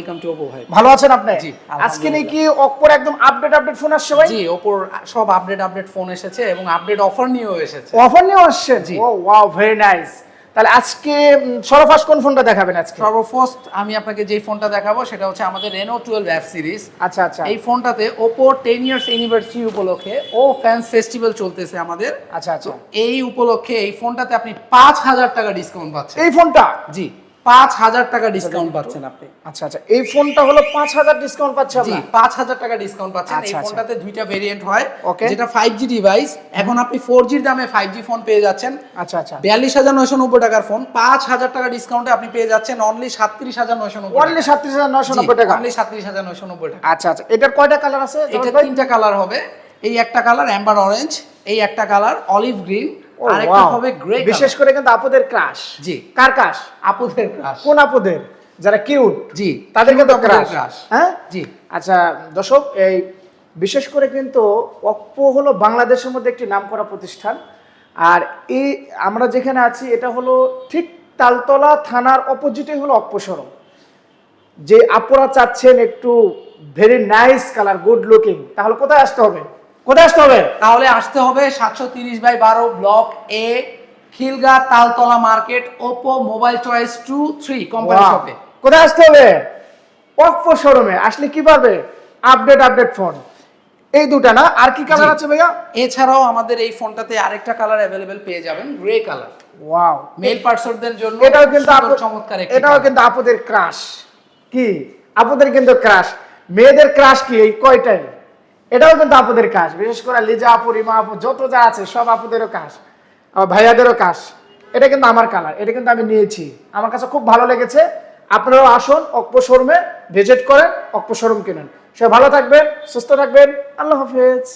Welcome to Oppo ভাই। ভালো আছেন আপনি? জি, আজকে নাকি অপ্পোর একদম আপডেট ফোন আসছে ভাই? জি, ওপোর সব আপডেট ফোন এসেছে এবং আপডেট অফার নিয়েও এসেছে। অফার নিয়ে আসছেন? জি। ও ওয়াও, ভেরি নাইস। তাহলে আজকে সর্বফার্স্ট কোন ফোনটা দেখাবেন আজকে? সর্বফার্স্ট আমি আপনাকে যে ফোনটা দেখাবো সেটা হচ্ছে আমাদের Reno 12 F সিরিজ। আচ্ছা আচ্ছা এই ফোনটাতে ওপো 10 ইয়ার্স অ্যানিভার্সারি উপলক্ষে ও ফ্যান্স ফেস্টিভ্যাল চলতেছে আমাদের। আচ্ছা আচ্ছা। এই উপলক্ষে এই ফোনটাতে আপনি 5000 টাকা ডিসকাউন্ট পাচ্ছেন। এই ফোনটা? জি, 5000 টাকা ডিসকাউন্ট পাচ্ছেন আপনি। আচ্ছা আচ্ছা, এই ফোনটা হলো 5000 ডিসকাউন্ট পাচ্ছে জি, আমরা? 5000 টাকা ডিসকাউন্ট পাচ্ছেন। এই আচ্ছা, আচ্ছা। ফোনটাতে দুইটা ভেরিয়েন্ট হয়, Okay. যেটা 5G ডিভাইস। এখন আপনি 4G র দামে 5G ফোন পেয়ে যাচ্ছেন। আচ্ছা আচ্ছা। 42990 টাকার ফোন 5000 টাকা ডিসকাউন্টে আপনি পেয়ে যাচ্ছেন অনলি 37990 অনলি 37990 টাকা? অনলি 37990 টাকা। আচ্ছা আচ্ছা, এটার কয়টা কালার আছে? এটা তিনটা কালার হবে। এই একটা কালার অ্যাম্বার অরেঞ্জ, এই একটা কালার অলিভ গ্রিন, ও আর একটা wow, হবে গ্রে। বিশেষ করে কিন্তু আপুদের ক্রাশ। জি। কার ক্রাশ? আপুদের ক্রাশ। কোন আপুদের? যারা কিউট। জি, তাদের কিন্তু আপুদের ক্রাশ। crush। হ্যাঁ জি। আচ্ছা দর্শক, এই বিশেষ করে কিন্তু অপ্পো হলো বাংলাদেশের মধ্যে একটি নামকরা প্রতিষ্ঠান। আর এই আমরা যেখানে আছি এটা হলো ঠিক তালতলা থানার অপোজিটে হলো অপ্পো শোরুম। যে আপুরা চাচ্ছেন একটু very nice colour, good looking, তাহলে কোথায় আসতে হবে? কোথায় আসতে হবে? তাহলে আসতে হবে 730/12 ব্লক এ, Khilgaon Taltala market, Oppo mobile choice 2-3 company Wow. শপে। কোথায় আসতে হবে? অপ্পো শোরুমে আসলে কি পারবে? Update phone. এই দুটা না, আর কি কালার জি। আছে ভাইয়া? এছাড়াও আমাদের এই ফোনটাতে আরেকটা কালার অ্যাভেলেবেল পেয়ে যাবেন, গ্রে কালার। ওয়াও, মেল পার্সনদের জন্য এটাও কিন্তু সুন্দর চমৎকার একটি এটাও colour। কিন্তু আপুদের ক্রাশ। কি আপুদের কিন্তু ক্রাশ, মেয়েদের ক্রাশ কি এই কয়টাই? এটাও কিন্তু আপুদের ক্রাশ, বিশেষ করে লিজা আপু, রিমা আপু, যত যা আছে সব আপুদেরও ক্রাশ, আমার ভাইয়াদেরও ক্রাশ। এটা কিন্তু আমার কালার, এটা কিন্তু আমি নিয়েছি, আমার কাছে খুব ভালো লেগেছে। আপনারাও আসুন অপ্পো শোরুমে, ভিজিট করেন, অপ্পো শোরুম কিনেন। সবাই ভালো থাকবেন, সুস্থ থাকবেন, আল্লাহ হাফেজ।